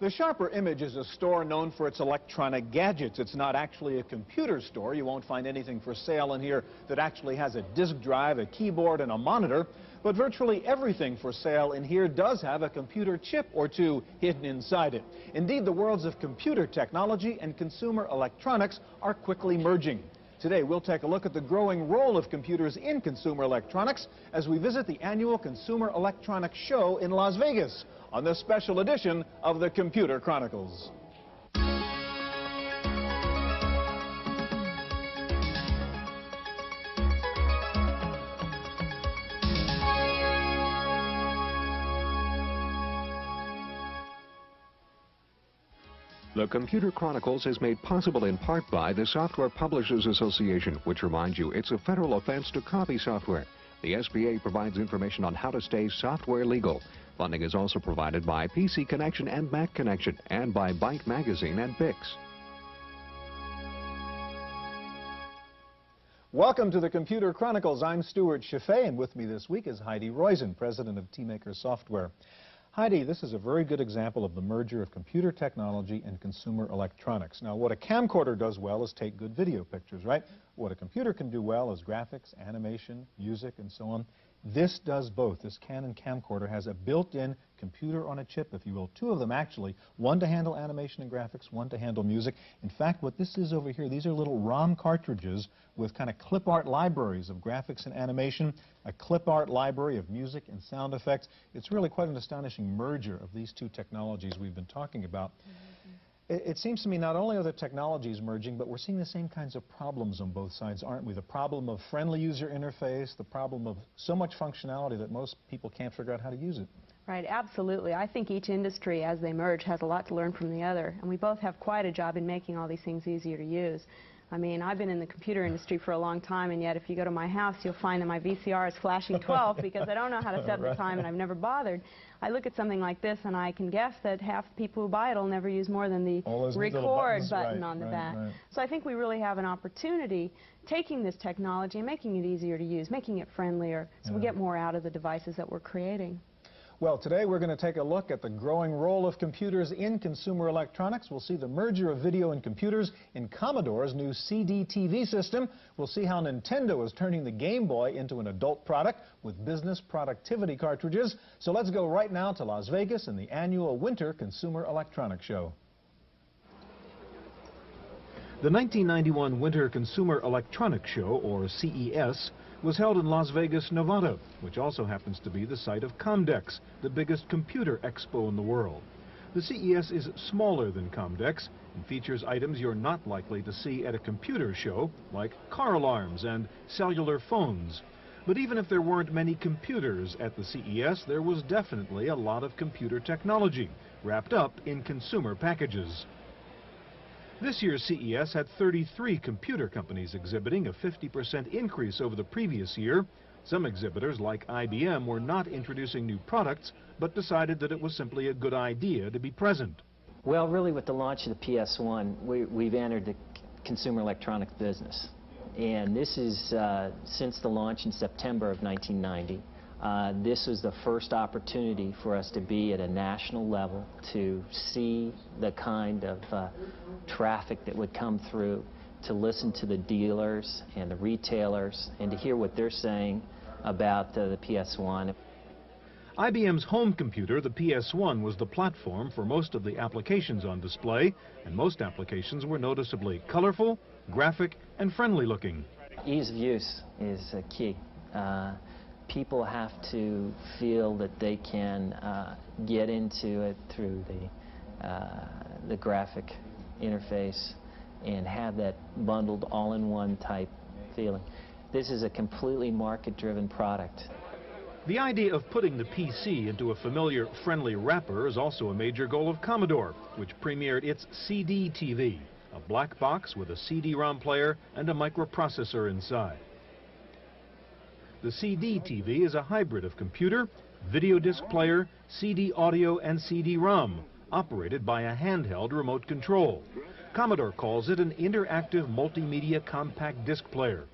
The Sharper Image is a store known for its electronic gadgets. It's not actually a computer store. You won't find anything for sale in here that actually has a disk drive, a keyboard, and a monitor. But virtually everything for sale in here does have a computer chip or two hidden inside it. Indeed, the worlds of computer technology and consumer electronics are quickly merging. Today, we'll take a look at the growing role of computers in consumer electronics as we visit the annual Consumer Electronics Show in Las Vegas on this special edition of the Computer Chronicles. The Computer Chronicles is made possible in part by the Software Publishers Association, which reminds you it's a federal offense to copy software. The SPA provides information on how to stay software legal. Funding is also provided by PC Connection and Mac Connection, and by Byte Magazine and Bix. Welcome to the Computer Chronicles. I'm Stuart Chaffee, and with me this week is Heidi Roizen, president of T-Maker Software. Heidi, this is a very good example of the merger of computer technology and consumer electronics. Now, what a camcorder does well is take good video pictures, right? What a computer can do well is graphics, animation, music, and so on. This does both. This Canon camcorder has a built-in computer on a chip, if you will. Two of them, actually. One to handle animation and graphics, one to handle music. In fact, what this is over here, these are little ROM cartridges with kind of clip art libraries of graphics and animation, a clip art library of music and sound effects. It's really quite an astonishing merger of these two technologies we've been talking about. It seems to me not only are the technologies merging, but we're seeing the same kinds of problems on both sides, aren't we? The problem of friendly user interface, the problem of so much functionality that most people can't figure out how to use it. Right, absolutely. I think each industry, as they merge, has a lot to learn from the other, and we both have quite a job in making all these things easier to use. I mean, I've been in the computer industry for a long time, and yet if you go to my house, you'll find that my VCR is flashing 12 because I don't know how to set the time, and I've never bothered. I look at something like this, and I can guess that half the people who buy it will never use more than the record button on the back. Right. So I think we really have an opportunity taking this technology and making it easier to use, making it friendlier, so we get more out of the devices that we're creating. Well, today we're going to take a look at the growing role of computers in consumer electronics. We'll see the merger of video and computers in Commodore's new CD TV system. We'll see how Nintendo is turning the Game Boy into an adult product with business productivity cartridges. So let's go right now to Las Vegas and the annual Winter Consumer Electronics Show. The 1991 Winter Consumer Electronics Show, or CES, was held in Las Vegas, Nevada, which also happens to be the site of Comdex, the biggest computer expo in the world. The CES is smaller than Comdex and features items you're not likely to see at a computer show, like car alarms and cellular phones. But even if there weren't many computers at the CES, there was definitely a lot of computer technology wrapped up in consumer packages. This year's CES had 33 computer companies exhibiting, a 50% increase over the previous year. Some exhibitors, like IBM, were not introducing new products, but decided that it was simply a good idea to be present. Well, really, with the launch of the PS1, we've entered the consumer electronics business. And this is since the launch in September of 1990. This was the first opportunity for us to be at a national level to see the kind of traffic that would come through, to listen to the dealers and the retailers, and to hear what they're saying about the PS1. IBM's home computer, the PS1, was the platform for most of the applications on display, and most applications were noticeably colorful, graphic, and friendly looking. Ease of use is key. People have to feel that they can get into it through the graphic interface and have that bundled all-in-one type feeling. This is a completely market-driven product. The idea of putting the PC into a familiar, friendly wrapper is also a major goal of Commodore, which premiered its CD TV, a black box with a CD-ROM player and a microprocessor inside. The CD TV is a hybrid of computer, video disc player, CD audio, and CD-ROM, operated by a handheld remote control. Commodore calls it an interactive multimedia compact disc player.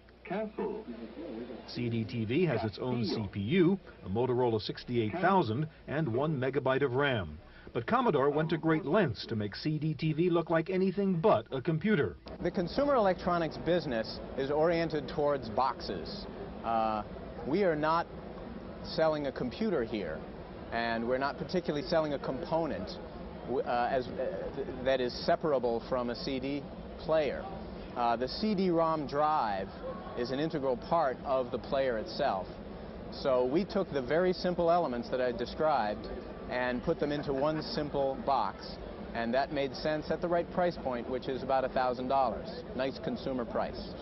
CD TV has its own CPU, a Motorola 68000, and 1 megabyte of RAM. But Commodore went to great lengths to make CD-TV look like anything but a computer. The consumer electronics business is oriented towards boxes. We are not selling a computer here, and we're not particularly selling a component that is separable from a CD player. The CD-ROM drive is an integral part of the player itself. So we took the very simple elements that I described and put them into one simple box, and that made sense at the right price point, which is about $1,000. Nice consumer price.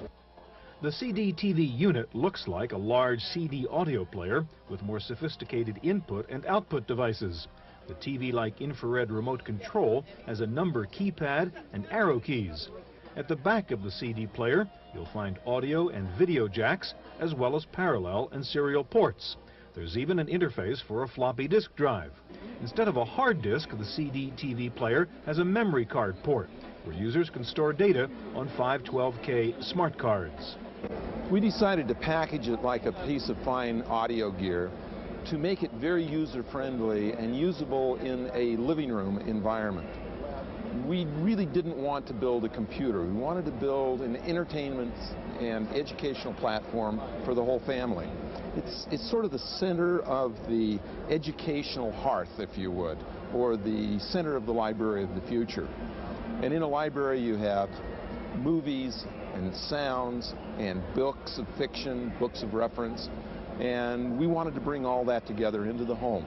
The CD-TV unit looks like a large CD audio player with more sophisticated input and output devices. The TV-like infrared remote control has a number keypad and arrow keys. At the back of the CD player, you'll find audio and video jacks, as well as parallel and serial ports. There's even an interface for a floppy disk drive. Instead of a hard disk, the CD-TV player has a memory card port, where users can store data on 512K smart cards. We decided to package it like a piece of fine audio gear to make it very user-friendly and usable in a living room environment. We really didn't want to build a computer. We wanted to build an entertainment and educational platform for the whole family. It's sort of the center of the educational hearth, if you would, or the center of the library of the future. And in a library you have movies and sounds and books of fiction, books of reference, and we wanted to bring all that together into the home.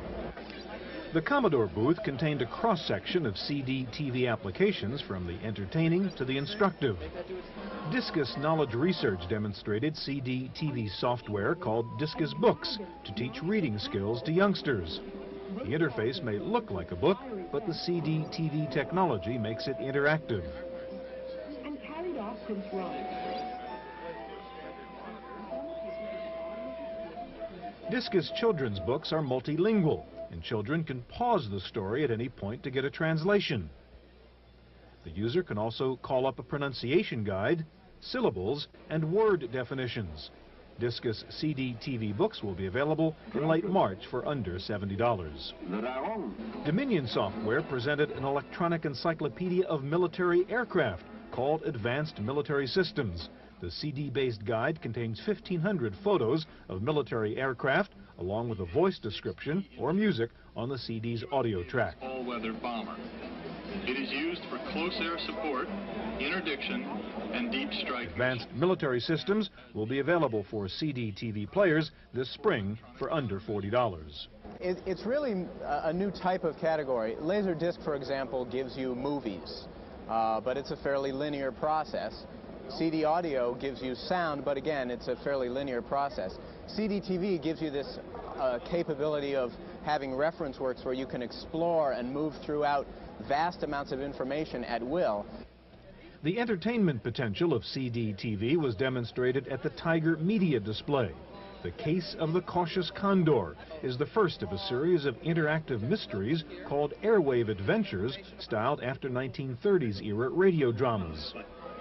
The Commodore booth contained a cross-section of CD-TV applications from the entertaining to the instructive. Discus Knowledge Research demonstrated CD-TV software called Discus Books to teach reading skills to youngsters. The interface may look like a book, but the CD-TV technology makes it interactive. And carried off Prince Robert. Discus children's books are multilingual, and children can pause the story at any point to get a translation. The user can also call up a pronunciation guide, syllables, and word definitions. Discus CD-TV books will be available in late March for under $70. Dominion Software presented an electronic encyclopedia of military aircraft called Advanced Military Systems. The CD-based guide contains 1,500 photos of military aircraft, along with a voice description or music on the CD's audio track. All-weather bomber. It is used for close air support, interdiction, and deep strike. Advanced Military Systems will be available for CD-TV players this spring for under $40. It's really a new type of category. Laserdisc, for example, gives you movies, but it's a fairly linear process. CD audio gives you sound, but again, it's a fairly linear process. CD-TV gives you this capability of having reference works where you can explore and move throughout vast amounts of information at will. The entertainment potential of CD-TV was demonstrated at the Tiger Media display. The Case of the Cautious Condor is the first of a series of interactive mysteries called airwave adventures, styled after 1930s era radio dramas.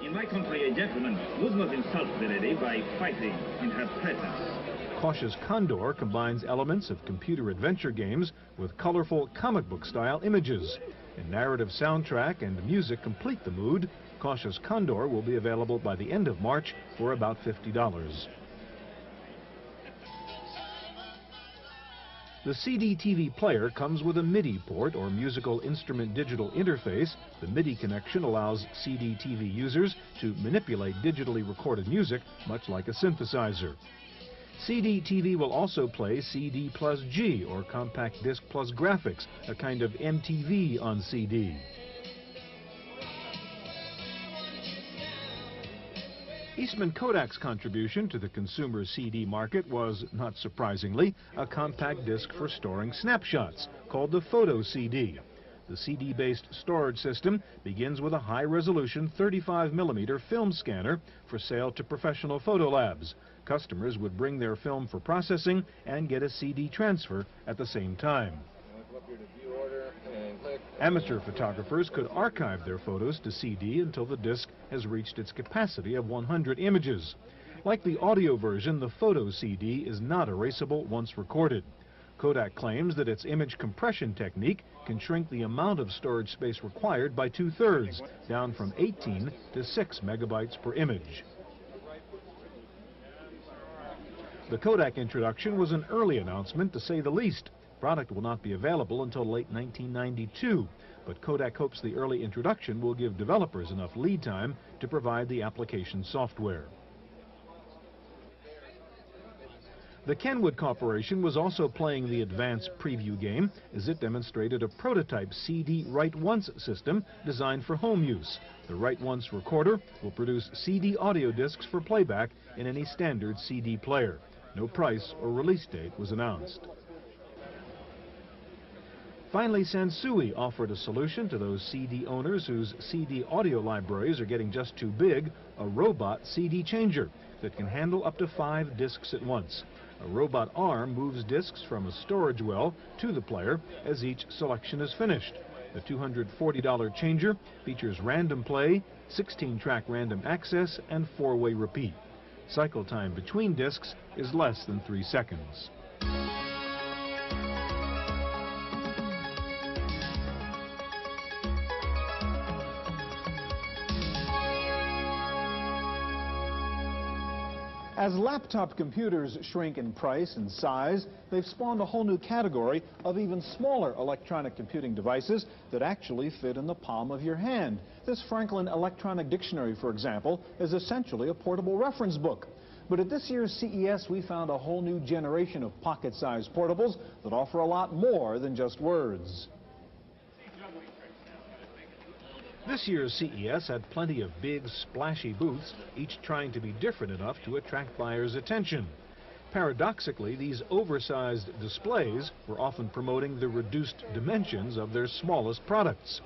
In my country, a gentleman would not insult the lady by fighting in her presence. Cautious Condor combines elements of computer adventure games with colorful comic book style images. A narrative soundtrack and music complete the mood. Cautious Condor will be available by the end of March for about $50. The CD-TV player comes with a MIDI port or musical instrument digital interface. The MIDI connection allows CD-TV users to manipulate digitally recorded music, much like a synthesizer. CD-TV will also play CD plus G, or compact disc plus graphics, a kind of MTV on CD. Eastman Kodak's contribution to the consumer CD market was, not surprisingly, a compact disc for storing snapshots called the Photo CD. The CD-based storage system begins with a high-resolution 35mm film scanner for sale to professional photo labs. Customers would bring their film for processing and get a CD transfer at the same time. Amateur photographers could archive their photos to CD until the disc has reached its capacity of 100 images. Like the audio version, the Photo CD is not erasable once recorded. Kodak claims that its image compression technique can shrink the amount of storage space required by 2/3, down from 18 to 6 megabytes per image. The Kodak introduction was an early announcement, to say the least. Product will not be available until late 1992, but Kodak hopes the early introduction will give developers enough lead time to provide the application software. The Kenwood Corporation was also playing the advanced preview game as it demonstrated a prototype CD write-once system designed for home use. The write-once recorder will produce CD audio discs for playback in any standard CD player. No price or release date was announced. Finally, Sansui offered a solution to those CD owners whose CD audio libraries are getting just too big, a robot CD changer that can handle up to 5 discs at once. A robot arm moves discs from a storage well to the player as each selection is finished. The $240 changer features random play, 16-track random access, and 4-way repeat. Cycle time between discs is less than 3 seconds. As laptop computers shrink in price and size, they've spawned a whole new category of even smaller electronic computing devices that actually fit in the palm of your hand. This Franklin Electronic Dictionary, for example, is essentially a portable reference book. But at this year's CES, we found a whole new generation of pocket-sized portables that offer a lot more than just words. This year's CES had plenty of big, splashy booths, each trying to be different enough to attract buyers' attention. Paradoxically, these oversized displays were often promoting the reduced dimensions of their smallest products.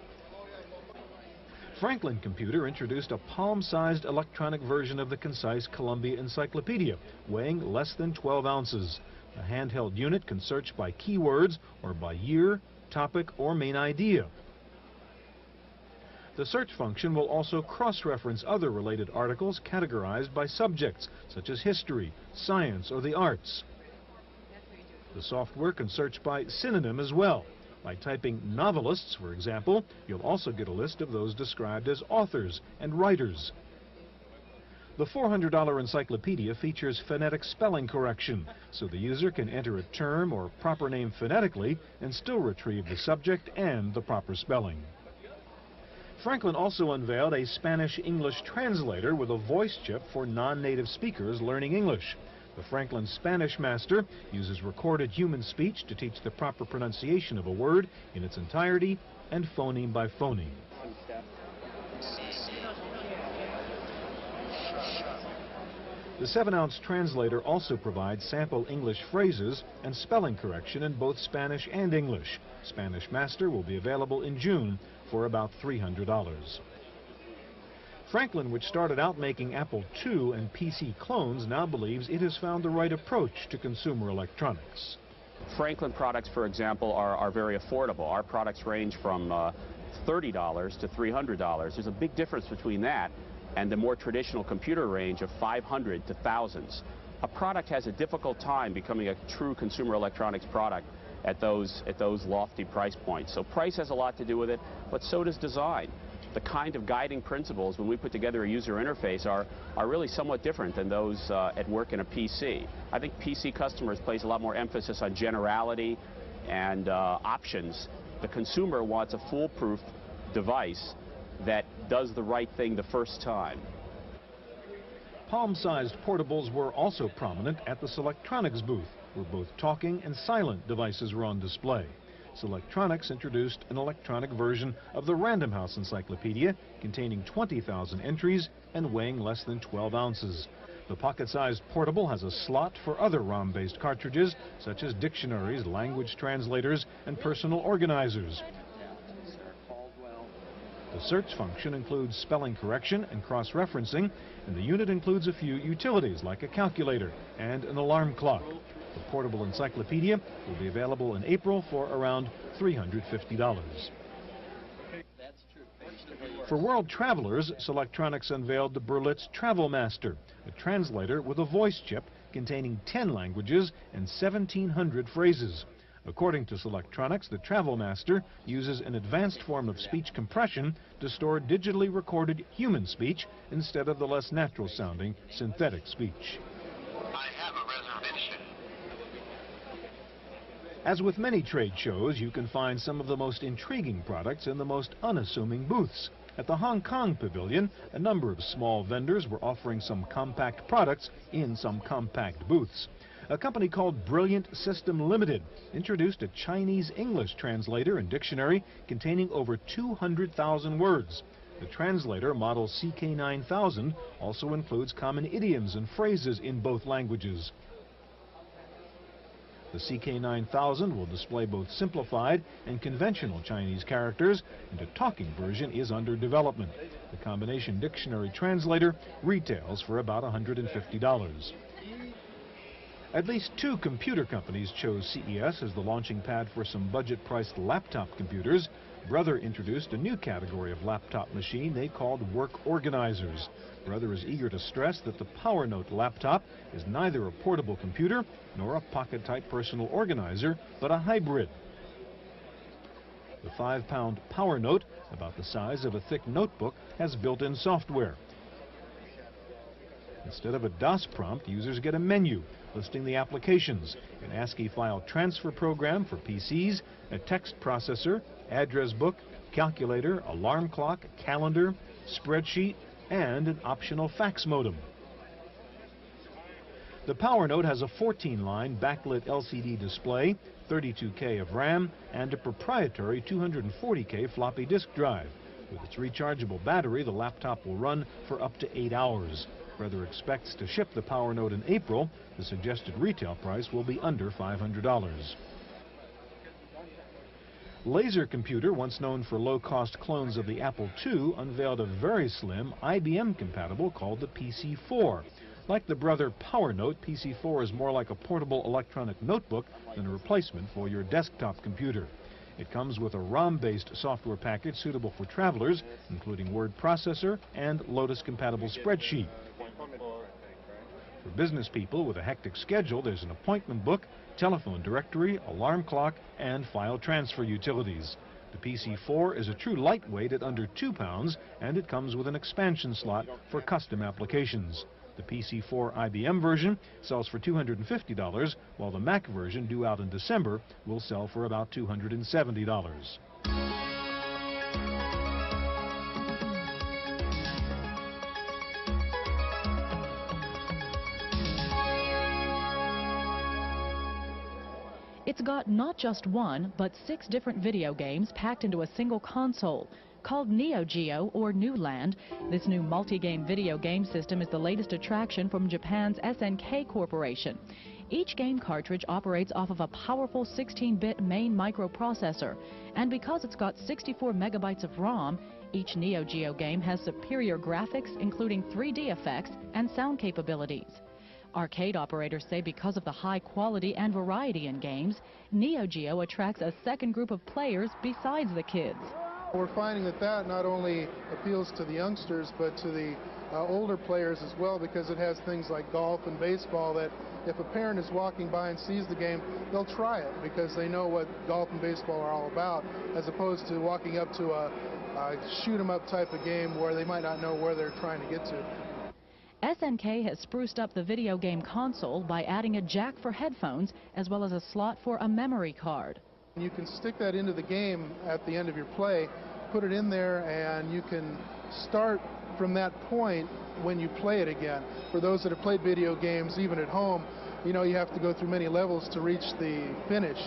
Franklin Computer introduced a palm-sized electronic version of the concise Columbia Encyclopedia, weighing less than 12 ounces. The handheld unit can search by keywords or by year, topic, or main idea. The search function will also cross-reference other related articles categorized by subjects, such as history, science, or the arts. The software can search by synonym as well. By typing novelists, for example, you'll also get a list of those described as authors and writers. The $400 encyclopedia features phonetic spelling correction, so the user can enter a term or proper name phonetically and still retrieve the subject and the proper spelling. Franklin also unveiled a Spanish-English translator with a voice chip for non-native speakers learning English. The Franklin Spanish Master uses recorded human speech to teach the proper pronunciation of a word in its entirety and phoneme by phoneme. The 7-ounce translator also provides sample English phrases and spelling correction in both Spanish and English. Spanish Master will be available in June for about $300. Franklin, which started out making Apple II and PC clones, now believes it has found the right approach to consumer electronics. Franklin products, for example, are very affordable. Our products range from $30 to $300. There's a big difference between that and the more traditional computer range of 500 to thousands. A product has a difficult time becoming a true consumer electronics product at those lofty price points. So price has a lot to do with it, but so does design. The kind of guiding principles when we put together a user interface are really somewhat different than those at work in a PC. I think PC customers place a lot more emphasis on generality and options. The consumer wants a foolproof device that does the right thing the first time. Palm-sized portables were also prominent at the Selectronics booth, where both talking and silent devices were on display. Selectronics introduced an electronic version of the Random House Encyclopedia containing 20,000 entries and weighing less than 12 ounces. The pocket-sized portable has a slot for other ROM-based cartridges, such as dictionaries, language translators, and personal organizers. The search function includes spelling correction and cross-referencing, and the unit includes a few utilities like a calculator and an alarm clock. The portable encyclopedia will be available in April for around $350. For world travelers, Selectronics unveiled the Berlitz Travel Master, a translator with a voice chip containing 10 languages and 1,700 phrases. According to Selectronics, the Travel Master uses an advanced form of speech compression to store digitally recorded human speech instead of the less natural-sounding synthetic speech. I have a reservation. As with many trade shows, you can find some of the most intriguing products in the most unassuming booths. At the Hong Kong Pavilion, a number of small vendors were offering some compact products in some compact booths. A company called Brilliant System Limited introduced a Chinese English translator and dictionary containing over 200,000 words. The translator, model CK9000, also includes common idioms and phrases in both languages. The CK9000 will display both simplified and conventional Chinese characters, and a talking version is under development. The combination dictionary translator retails for about $150. At least 2 computer companies chose CES as the launching pad for some budget-priced laptop computers. Brother introduced a new category of laptop machine they called work organizers. Brother is eager to stress that the PowerNote laptop is neither a portable computer nor a pocket-type personal organizer, but a hybrid. The 5-pound PowerNote, about the size of a thick notebook, has built-in software. Instead of a DOS prompt, users get a menu listing the applications, an ASCII file transfer program for PCs, a text processor, address book, calculator, alarm clock, calendar, spreadsheet, and an optional fax modem. The PowerNote has a 14-line backlit LCD display, 32K of RAM, and a proprietary 240K floppy disk drive. With its rechargeable battery, the laptop will run for up to 8 hours. Brother expects to ship the PowerNote in April. The suggested retail price will be under $500. Laser Computer, once known for low-cost clones of the Apple II, unveiled a very slim IBM-compatible called the PC4. Like the Brother PowerNote, PC4 is more like a portable electronic notebook than a replacement for your desktop computer. It comes with a ROM-based software package suitable for travelers, including word processor and Lotus-compatible spreadsheet. For business people with a hectic schedule, there's an appointment book, telephone directory, alarm clock, and file transfer utilities. The PC4 is a true lightweight at under 2 pounds, and it comes with an expansion slot for custom applications. The PC4 IBM version sells for $250, while the Mac version, due out in December, will sell for about $270. It's got not just one, but 6 different video games packed into a single console. Called Neo Geo, or New Land, this new multi-game video game system is the latest attraction from Japan's SNK Corporation. Each game cartridge operates off of a powerful 16-bit main microprocessor, and because it's got 64 megabytes of ROM, each Neo Geo game has superior graphics, including 3D effects and sound capabilities. Arcade operators say because of the high quality and variety in games, Neo Geo attracts a second group of players besides the kids. We're finding that not only appeals to the youngsters, but to the older players as well, because it has things like golf and baseball that if a parent is walking by and sees the game, they'll try it because they know what golf and baseball are all about, as opposed to walking up to a shoot-'em-up type of game where they might not know where they're trying to get to. SNK has spruced up the video game console by adding a jack for headphones as well as a slot for a memory card. You can stick that into the game at the end of your play, put it in there, and you can start from that point when you play it again. For those that have played video games, even at home, you know you have to go through many levels to reach the finish.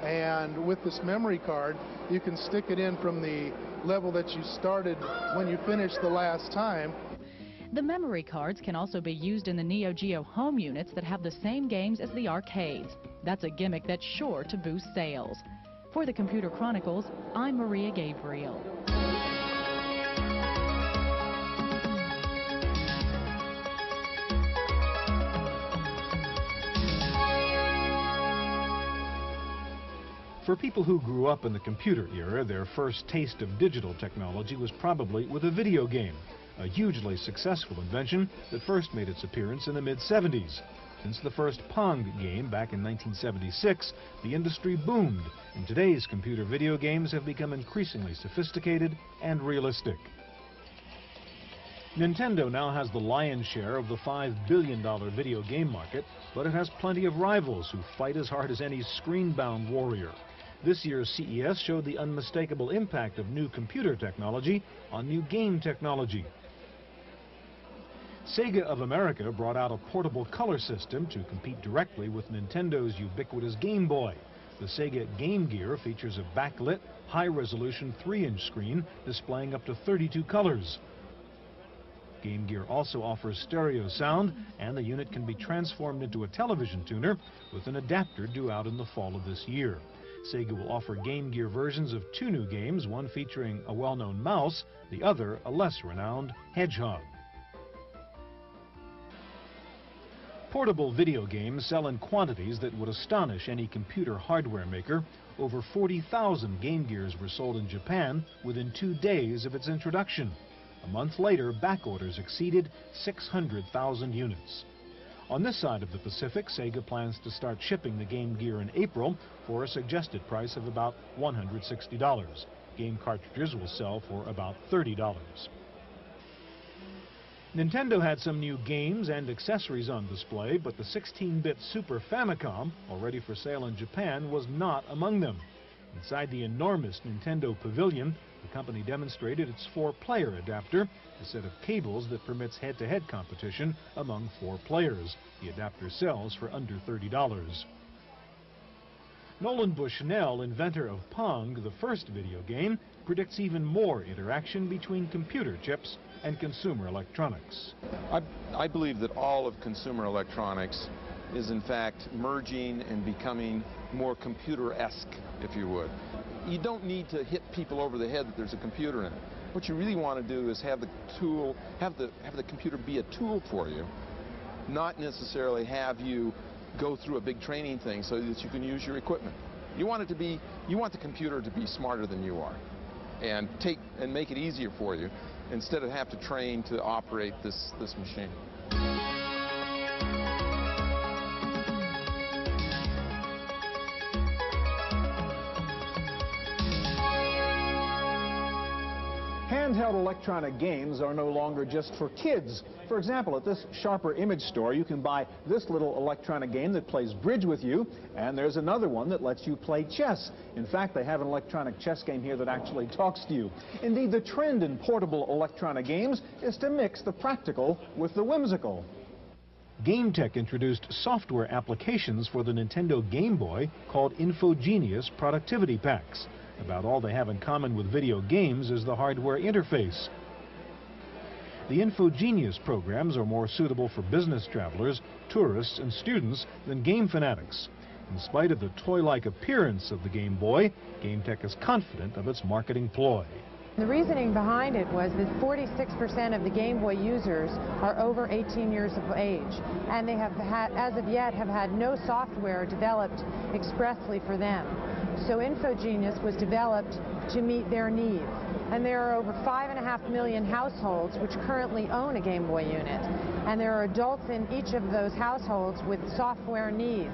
And with this memory card, you can stick it in from the level that you started when you finished the last time. The memory cards can also be used in the Neo Geo home units that have the same games as the arcades. That's a gimmick that's sure to boost sales. For the Computer Chronicles, I'm Maria Gabriel. For people who grew up in the computer era, their first taste of digital technology was probably with a video game, a hugely successful invention that first made its appearance in the mid-'70s. Since the first Pong game back in 1976, the industry boomed, and today's computer video games have become increasingly sophisticated and realistic. Nintendo now has the lion's share of the $5 billion video game market, but it has plenty of rivals who fight as hard as any screen-bound warrior. This year's CES showed the unmistakable impact of new computer technology on new game technology. Sega of America brought out a portable color system to compete directly with Nintendo's ubiquitous Game Boy. The Sega Game Gear features a backlit, high-resolution 3-inch screen displaying up to 32 colors. Game Gear also offers stereo sound, and the unit can be transformed into a television tuner with an adapter due out in the fall of this year. Sega will offer Game Gear versions of 2 new games, one featuring a well-known mouse, the other a less renowned hedgehog. Portable video games sell in quantities that would astonish any computer hardware maker. Over 40,000 Game Gears were sold in Japan within 2 days of its introduction. A month later, back orders exceeded 600,000 units. On this side of the Pacific, Sega plans to start shipping the Game Gear in April for a suggested price of about $160. Game cartridges will sell for about $30. Nintendo had some new games and accessories on display, but the 16-bit Super Famicom, already for sale in Japan, was not among them. Inside the enormous Nintendo Pavilion, the company demonstrated its 4-player adapter, a set of cables that permits head-to-head competition among 4 players. The adapter sells for under $30. Nolan Bushnell, inventor of Pong, the first video game, predicts even more interaction between computer chips and consumer electronics. I believe that all of consumer electronics is in fact merging and becoming more computer-esque, if you would. You don't need to hit people over the head that there's a computer in it. What you really want to do is have the tool, have the computer be a tool for you, not necessarily have you go through a big training thing so that you can use your equipment. You want the computer to be smarter than you are and make it easier for you instead of have to train to operate this machine. Handheld electronic games are no longer just for kids. For example, at this Sharper Image store, you can buy this little electronic game that plays bridge with you, and there's another one that lets you play chess. In fact, they have an electronic chess game here that actually talks to you. Indeed, the trend in portable electronic games is to mix the practical with the whimsical. GameTech introduced software applications for the Nintendo Game Boy called Infogenius Productivity Packs. About all they have in common with video games is the hardware interface. The Infogenius programs are more suitable for business travelers, tourists, and students than game fanatics. In spite of the toy-like appearance of the Game Boy, GameTech is confident of its marketing ploy. The reasoning behind it was that 46% of the Game Boy users are over 18 years of age, and they have as of yet have had no software developed expressly for them. So Infogenius was developed to meet their needs. And there are over 5.5 million households which currently own a Game Boy unit. And there are adults in each of those households with software needs.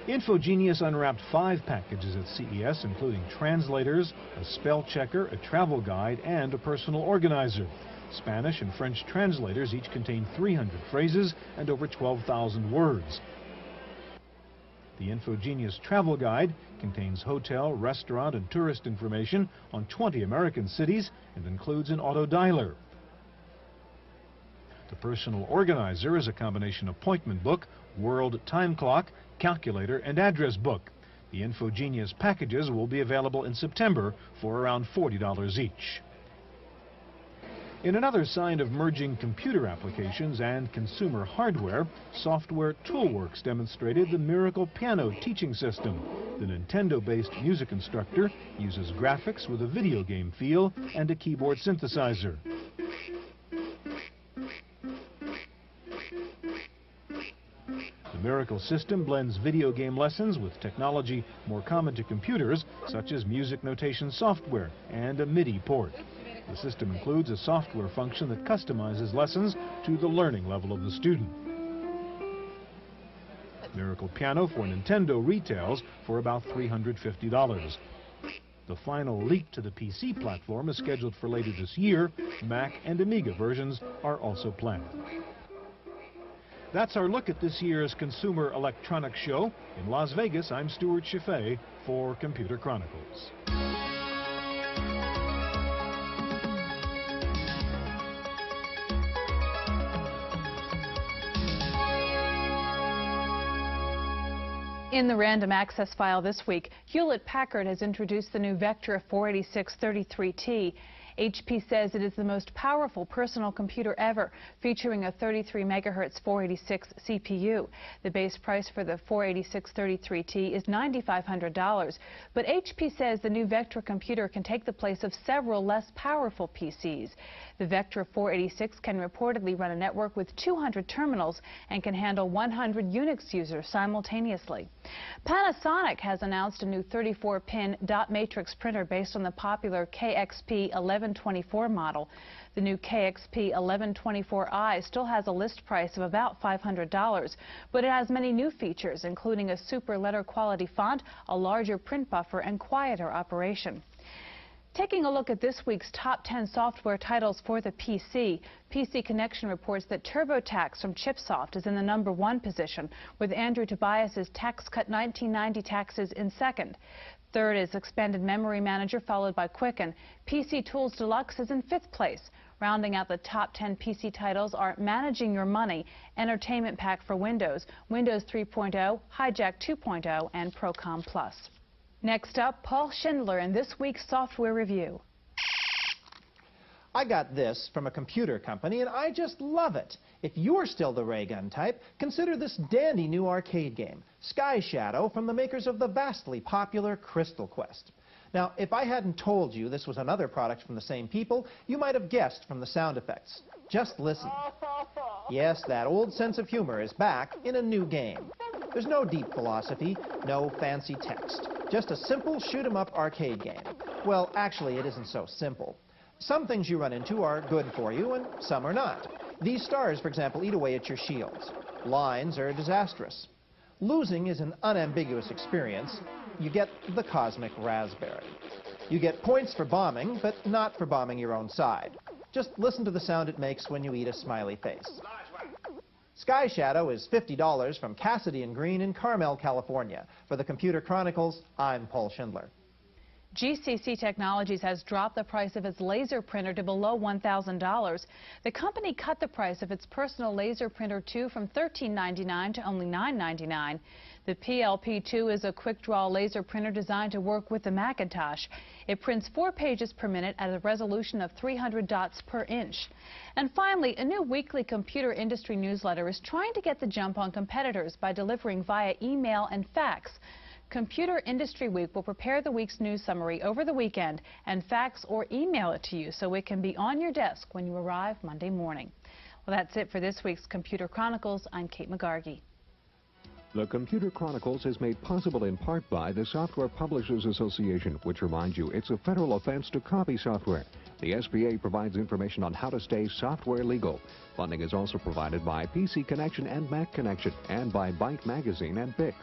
Infogenius unwrapped 5 packages at CES, including translators, a spell checker, a travel guide, and a personal organizer. Spanish and French translators each contain 300 phrases and over 12,000 words. The Infogenius Travel Guide contains hotel, restaurant, and tourist information on 20 American cities and includes an auto dialer. The Personal Organizer is a combination appointment book, world time clock, calculator, and address book. The Infogenius packages will be available in September for around $40 each. In another sign of merging computer applications and consumer hardware, Software Toolworks demonstrated the Miracle Piano teaching system. The Nintendo-based music instructor uses graphics with a video game feel and a keyboard synthesizer. The Miracle system blends video game lessons with technology more common to computers, such as music notation software and a MIDI port. The system includes a software function that customizes lessons to the learning level of the student. Miracle Piano for Nintendo retails for about $350. The final leap to the PC platform is scheduled for later this year. Mac and Amiga versions are also planned. That's our look at this year's Consumer Electronics Show. In Las Vegas, I'm Stuart Chaffee for Computer Chronicles. In the random access file this week, Hewlett-Packard has introduced the new Vectra 486-33T. HP says it is the most powerful personal computer ever, featuring a 33 MHz 486 CPU. The base price for the 486-33T is $9,500, but HP says the new Vectra computer can take the place of several less powerful PCs. The Vectra 486 can reportedly run a network with 200 terminals and can handle 100 Unix users simultaneously. Panasonic has announced a new 34-pin dot matrix printer based on the popular KXP 1124 model. The new KXP 1124i still has a list price of about $500, but it has many new features, including a super letter quality font, a larger print buffer, and quieter operation. Taking a look at this week's top 10 software titles for the PC, PC Connection reports that TurboTax from Chipsoft is in the #1 position, with Andrew Tobias's Tax Cut 1990 taxes in second. Third is Expanded Memory Manager, followed by Quicken. PC Tools Deluxe is in 5th place. Rounding out the top 10 PC titles are Managing Your Money, Entertainment Pack for Windows, Windows 3.0, Hijack 2.0, and Procom Plus. Next up, Paul Schindler in this week's software review. I got this from a computer company, and I just love it. If you're still the ray gun type, consider this dandy new arcade game, Sky Shadow, from the makers of the vastly popular Crystal Quest. Now, if I hadn't told you this was another product from the same people, you might have guessed from the sound effects. Just listen. Yes, that old sense of humor is back in a new game. There's no deep philosophy, no fancy text. Just a simple shoot-'em-up arcade game. Well, actually, it isn't so simple. Some things you run into are good for you, and some are not. These stars, for example, eat away at your shields. Lines are disastrous. Losing is an unambiguous experience. You get the cosmic raspberry. You get points for bombing, but not for bombing your own side. Just listen to the sound it makes when you eat a smiley face. Sky Shadow is $50 from Cassidy & Green in Carmel, California. For the Computer Chronicles, I'm Paul Schindler. GCC Technologies has dropped the price of its laser printer to below $1,000. The company cut the price of its personal laser printer 2 from $13.99 to only $9.99. The PLP2 is a quick-draw laser printer designed to work with the Macintosh. It prints 4 pages per minute at a resolution of 300 dots per inch. And finally, a new weekly computer industry newsletter is trying to get the jump on competitors by delivering via email and fax. Computer Industry Week will prepare the week's news summary over the weekend and fax or email it to you so it can be on your desk when you arrive Monday morning. Well, that's it for this week's Computer Chronicles. I'm Kate McGargy. The Computer Chronicles is made possible in part by the Software Publishers Association, which reminds you it's a federal offense to copy software. The SPA provides information on how to stay software legal. Funding is also provided by PC Connection and Mac Connection and by Byte Magazine and Bix.